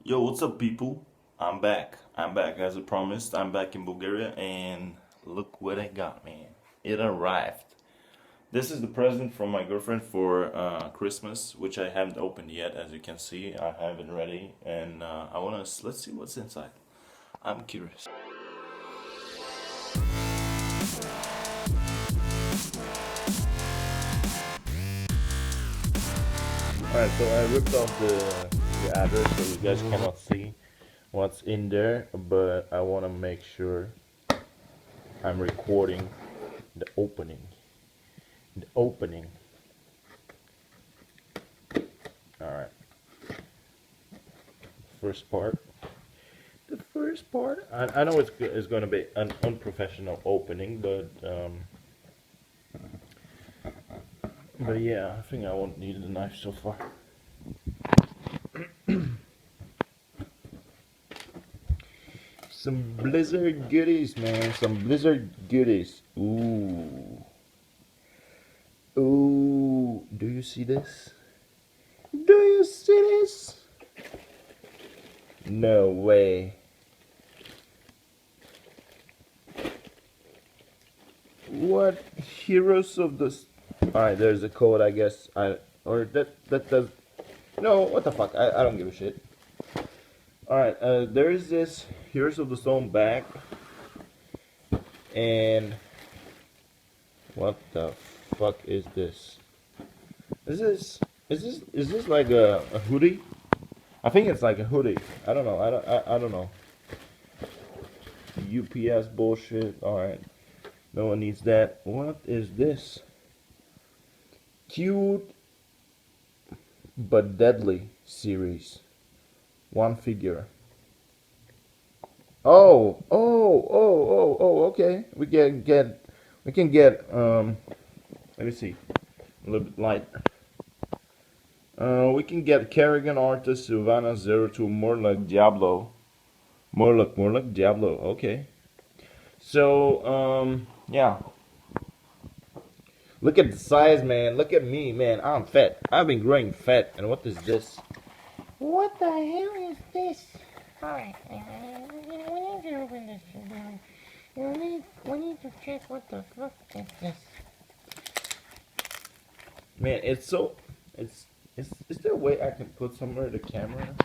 Yo, what's up, people? I'm back. I'm back as I promised. I'm back in Bulgaria, and look what I got, man. It arrived. This is the present from my girlfriend for Christmas, which I haven't opened yet. As you can see, I have it ready, and I wanna let's see what's inside. I'm curious. Alright, so I ripped off the address so you guys cannot see what's in there, but I want to make sure I'm recording the opening. The opening. Alright. First part. The first part. I know it's going to be an unprofessional opening, but yeah, I think I won't need the knife so far. Some Blizzard goodies, man. Some Blizzard goodies. Ooh. Ooh. Do you see this? Do you see this? No way. What heroes of the... Alright, there's a code, I guess. Or that does... No, what the fuck? I don't give a shit. Alright, there is this Heroes of the Stone bag. And... What the fuck is this? Is this like a hoodie? I think it's like a hoodie. I don't know. I don't know. UPS bullshit. Alright. No one needs that. What is this? Cute but deadly series. One figure. Oh, okay. We can get let me see. A little bit light. We can get Kerrigan artist Sylvana 02 more like Diablo. More like Diablo. Okay. So, yeah. Look at the size, man. Look at me, man. I'm fat. I've been growing fat. And what is this? What the hell is this? Alright, we need to open this shit down. We need to check what the fuck is this. Man, it's so... Is there a way I can put somewhere the camera?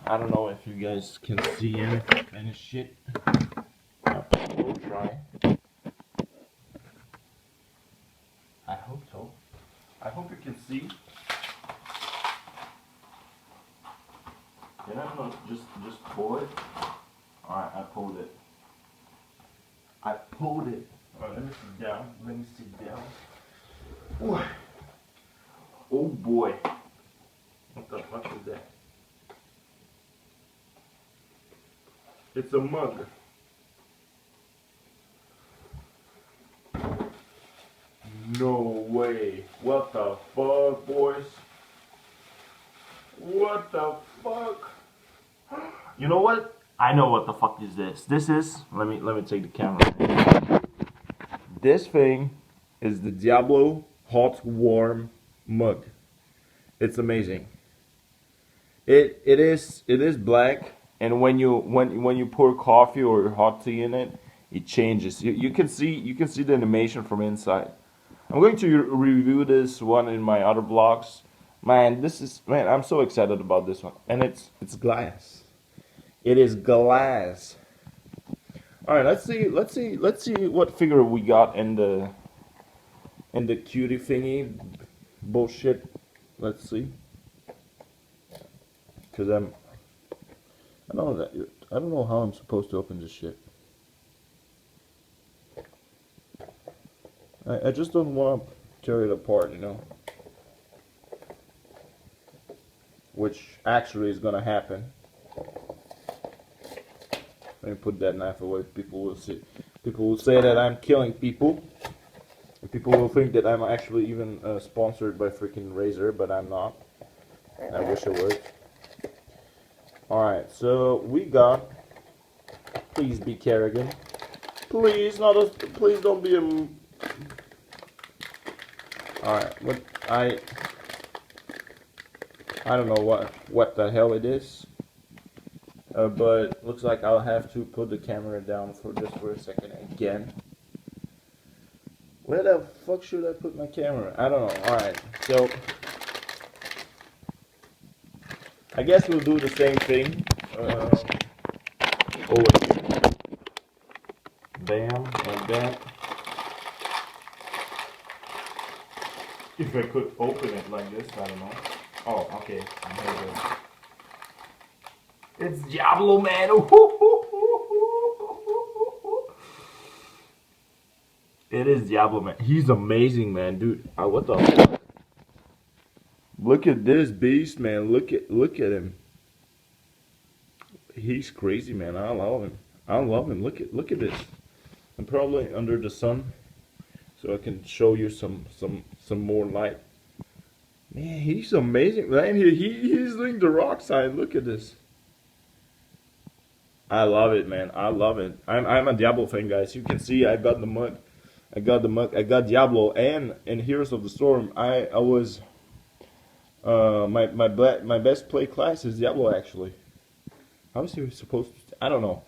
I don't know if you guys can see any shit. We'll try. I hope so. I hope you can see. Can I not just pull it? Alright, I pulled it. I pulled it. Alright, let me sit down. Let me sit down. Ooh. Oh boy. What the fuck is that? It's a mug. No way. What the fuck, boys? What the fuck? You know what? I know what the fuck is this. This is, let me take the camera. This thing is the Diablo Hot Warm mug. It's amazing. It is black, and when you pour coffee or hot tea in it, it changes. You can see the animation from inside. I'm going to review this one in my other vlogs. Man, I'm so excited about this one. And it's glass. It is glass. Alright, let's see what figure we got in the cutie thingy bullshit. Let's see. Cause I don't know how I'm supposed to open this shit. I just don't want to tear it apart, you know. Which actually is gonna happen. Let me put that knife away. People will see. People will say that I'm killing people. And people will think that I'm actually even sponsored by freaking Razer, but I'm not. I wish I would. Alright, so we got... Please be Kerrigan. Please, please don't be a... Alright, what I... I don't know what the hell it is. But looks like I'll have to put the camera down for just for a second again. Where the fuck should I put my camera? I don't know. Alright, so I guess we'll do the same thing. Over here. Bam, like that. If I could open it like this, I don't know. Oh, okay. Here it is. It's Diablo, man. It is Diablo, man. He's amazing, man, dude. What the fuck? Look at this beast, man. Look at him. He's crazy, man. I love him. I love him. Look at this. I'm probably under the sun, so I can show you some more light. Man, he's amazing, man. He's doing the rock side. Look at this. I love it, man. I love it. I'm a Diablo fan, guys. You can see I got the mug. I got Diablo and in Heroes of the Storm. I was my best play class is Diablo, actually. How is he supposed to? I don't know.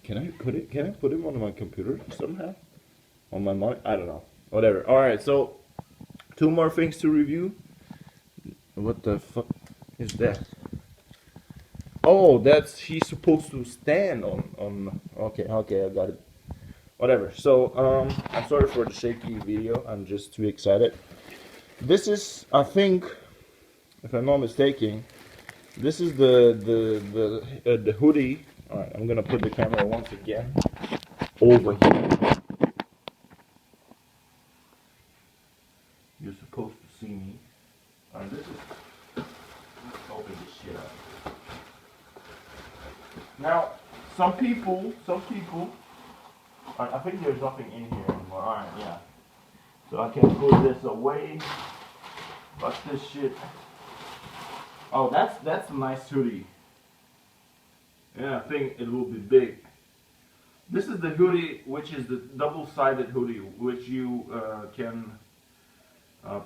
Can I put him on my computer somehow? On my monitor? I don't know. Whatever. All right. So 2 more things to review. What the fuck is that? Oh, he's supposed to stand on. Okay, I got it. Whatever. So I'm sorry for the shaky video. I'm just too excited. This is, I think, if I'm not mistaken, this is the hoodie. All right, I'm gonna put the camera once again over here. You're supposed to see me. This is. Let's open this shit up. Now, some people. I think there's nothing in here anymore. All right, yeah. So I can put this away. Fuck this shit. Oh, that's a nice hoodie. Yeah, I think it will be big. This is the hoodie, which is the double-sided hoodie, which you can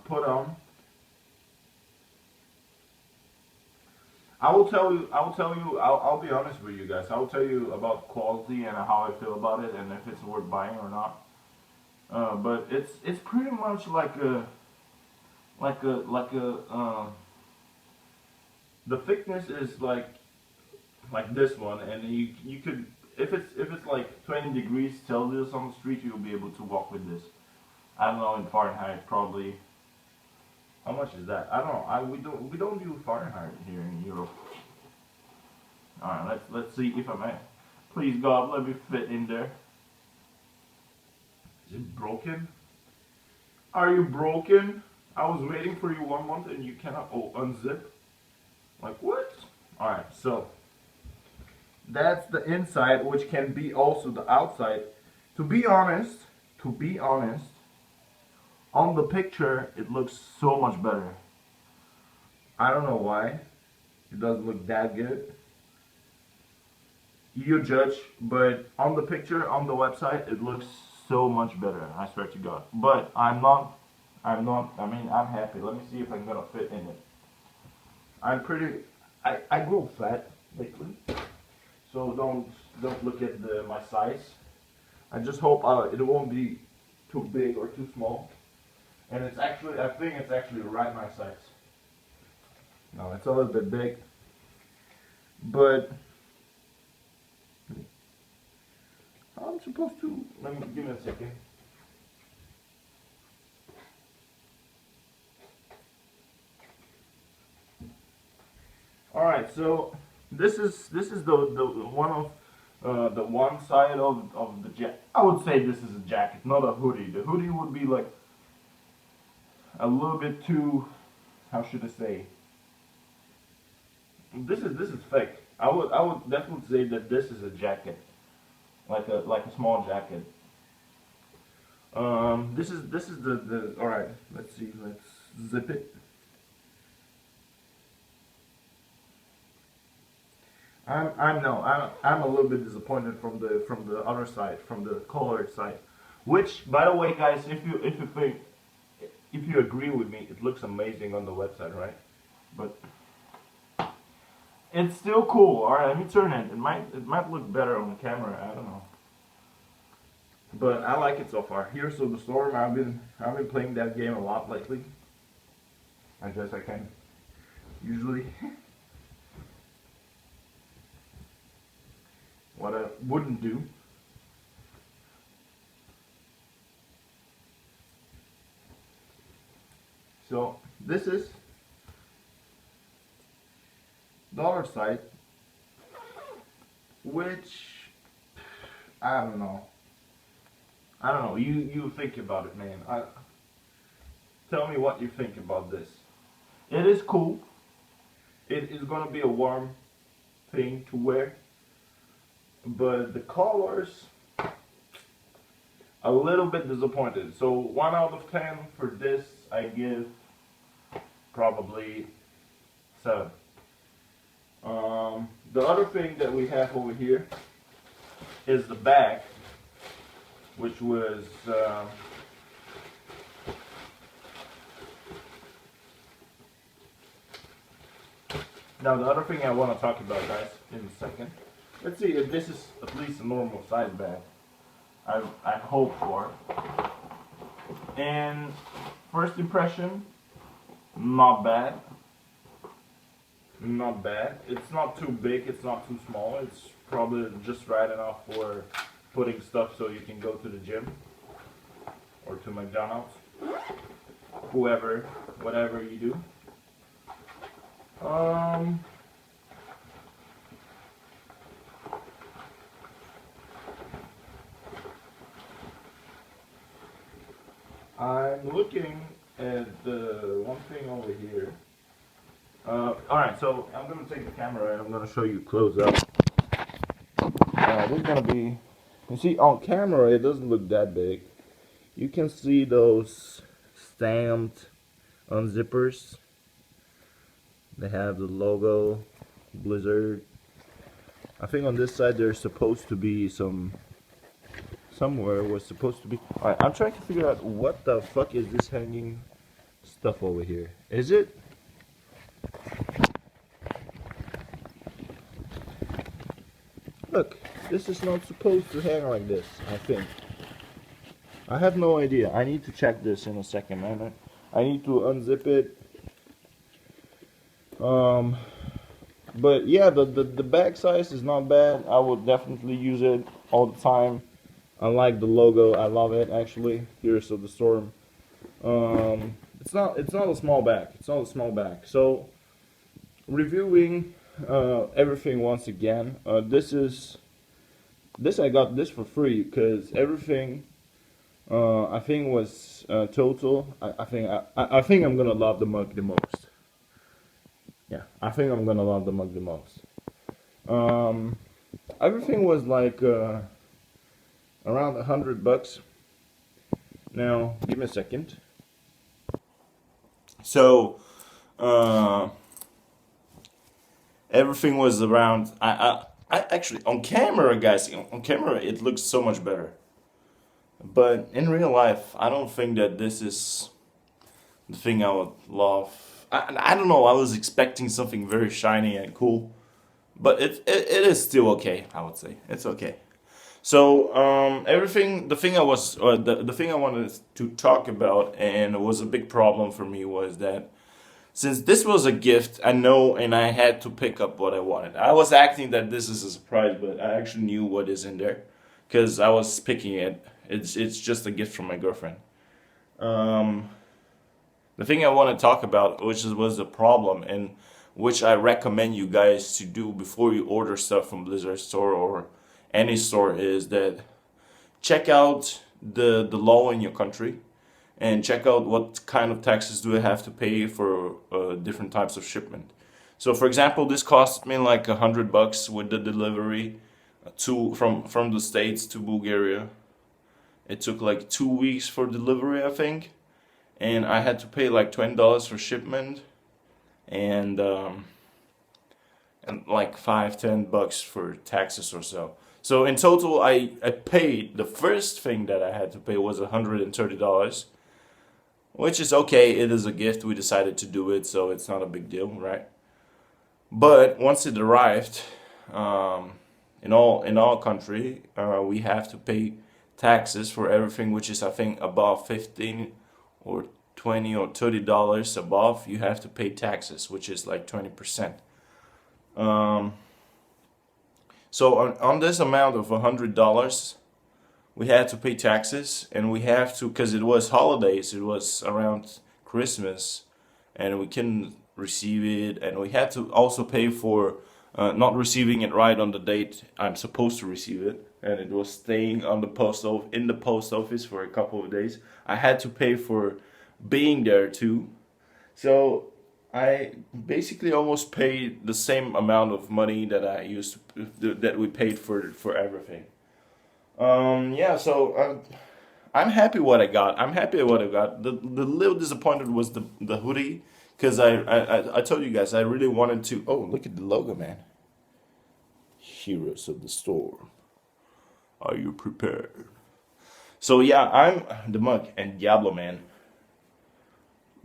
put on. I'll be honest with you guys. I will tell you about quality and how I feel about it, and if it's worth buying or not. But it's pretty much like the thickness is like this one, and you could, if it's like 20 degrees Celsius on the street, you'll be able to walk with this. I don't know in Fahrenheit, probably. How much is that? I don't know. We don't do Fahrenheit here in Europe. All right, let's see if I may. Please God, let me fit in there. Is it broken? Are you broken? I was waiting for you 1 month and you cannot unzip. Like what? All right, so that's the inside, which can be also the outside. To be honest, on the picture it looks so much better. I don't know why. It doesn't look that good. You judge, but on the picture, on the website, it looks so much better. I swear to God. But I'm not. I mean, I'm happy. Let me see if I'm gonna fit in it. I'm pretty. I grow fat lately, so don't look at my size. I just hope it won't be too big or too small. And it's actually, I think it's actually right my size. No, it's a little bit big, but I'm supposed to. Give me a second. All right, so this is the one of the one side of the jacket. I would say this is a jacket, not a hoodie. The hoodie would be like a little bit too, how should I say? This is fake. I would definitely say that this is a jacket, like a small jacket. This is the all right. Let's see. Let's zip it. I'm a little bit disappointed from the other side, from the colored side. Which, by the way, guys, if you agree with me, it looks amazing on the website, right? but it's still cool. All right, let me turn it. It might look better on camera. I don't know, but I like it so far. Here's the Storm. I've been playing that game a lot lately. I guess I can usually. What I wouldn't do. So this is dollar site, which I don't know. You think about it, man. Tell me what you think about this. It is cool. It is gonna be a warm thing to wear, but the colors, a little bit disappointed. So 1 out of 10 for this, I give probably 7. The other thing that we have over here is the bag, which was now the other thing I want to talk about, guys, in a second. Let's see if this is at least a normal size bag. I hope for. And first impression, not bad. Not bad. It's not too big, it's not too small. It's probably just right enough for putting stuff so you can go to the gym or to McDonald's. Whatever you do. I'm looking at the one thing over here. Alright, so I'm going to take the camera and I'm going to show you close up. This is going to be, you see on camera it doesn't look that big. You can see those stamped unzippers. They have the logo, Blizzard. I think on this side there's supposed to be somewhere was supposed to be. Alright, I'm trying to figure out what the fuck is this hanging stuff over here. Is it? Look, this is not supposed to hang like this, I think. I have no idea. I need to check this in a second, man. I need to unzip it. But yeah, the bag size is not bad. I would definitely use it all the time. I like the logo. I love it actually. Here's the Storm. It's not a small bag. It's not a small bag. So reviewing everything once again. This I got this for free because everything I think was total. I think I'm gonna love the mug the most. Yeah, I think I'm gonna love the mug the most. Everything was like around $100. Now, give me a second. So, everything was around. I actually on camera, guys. On camera, it looks so much better. But in real life, I don't think that this is the thing I would love. I don't know. I was expecting something very shiny and cool, but it is still okay. I would say it's okay. So everything. The thing the thing I wanted to talk about, and it was a big problem for me, was that since this was a gift, I know, and I had to pick up what I wanted. I was acting that this is a surprise, but I actually knew what is in there, because I was picking it. It's just a gift from my girlfriend. The thing I want to talk about, which was the problem, and which I recommend you guys to do before you order stuff from Blizzard store or any store, is that check out the law in your country and check out what kind of taxes do I have to pay for different types of shipment. So for example, this cost me like $100 with the delivery from the States to Bulgaria. It took like 2 weeks for delivery, I think. And I had to pay like $20 for shipment, and like $5-10 for taxes or so. So in total, I paid, the first thing that I had to pay was $130, which is okay. It is a gift. We decided to do it, so it's not a big deal, right? But once it arrived, in all country, we have to pay taxes for everything, which is I think above 15 or 20 or $30 above. You have to pay taxes, which is like 20%. So on this amount of $100, we had to pay taxes, and we have to, because it was holidays, it was around Christmas, and we couldn't receive it, and we had to also pay for not receiving it right on the date I'm supposed to receive it, and it was staying on the in the post office for a couple of days. I had to pay for being there too, so I basically almost paid the same amount of money that I used to, that we paid for everything. Yeah, so I'm happy what I got. I'm happy what I got. The little disappointed was the hoodie, because I told you guys I really wanted to. Oh, look at the logo, man. Heroes of the Storm. Are you prepared? So yeah, I'm the mug and Diablo, man.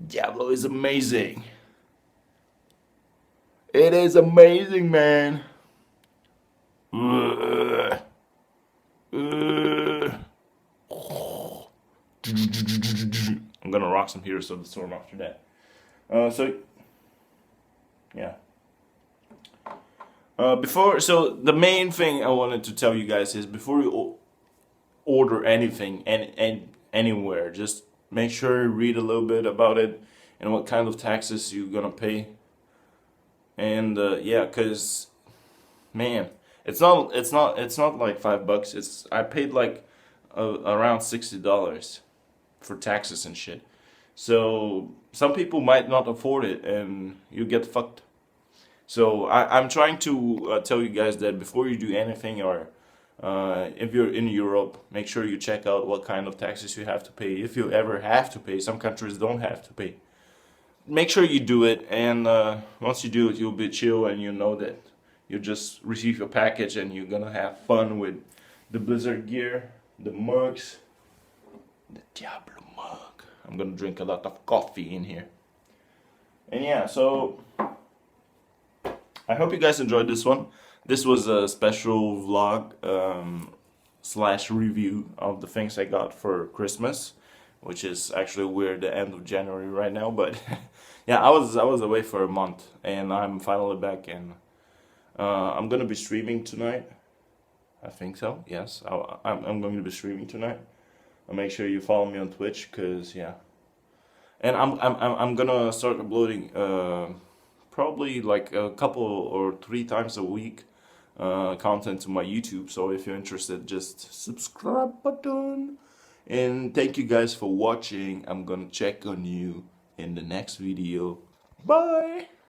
Diablo is amazing. It is amazing, man. Ugh. Ugh. I'm gonna rock some Heroes of the Storm after that. So yeah. So the main thing I wanted to tell you guys is before you order anything and anywhere, just make sure you read a little bit about it and what kind of taxes you're gonna pay. And yeah, cause man, it's not like $5. I paid like around $60 for taxes and shit. So some people might not afford it, and you get fucked. So I'm trying to tell you guys that before you do anything, or if you're in Europe, make sure you check out what kind of taxes you have to pay. If you ever have to pay, some countries don't have to pay. Make sure you do it, and once you do it, you'll be chill, and you know that you just receive your package, and you're gonna have fun with the Blizzard gear, the mugs, the Diablo mug. I'm gonna drink a lot of coffee in here. And yeah, so I hope you guys enjoyed this one. This was a special vlog slash review of the things I got for Christmas, which is actually weird, the end of January right now. But yeah, I was away for a month, and I'm finally back, and I'm gonna be streaming tonight. I think so. Yes, I'm going to be streaming tonight. Make sure you follow me on Twitch, cause yeah, and I'm gonna start uploading probably like a couple or 3 times a week content to my YouTube. So if you're interested, just subscribe button. And thank you guys for watching. I'm gonna check on you in the next video. Bye.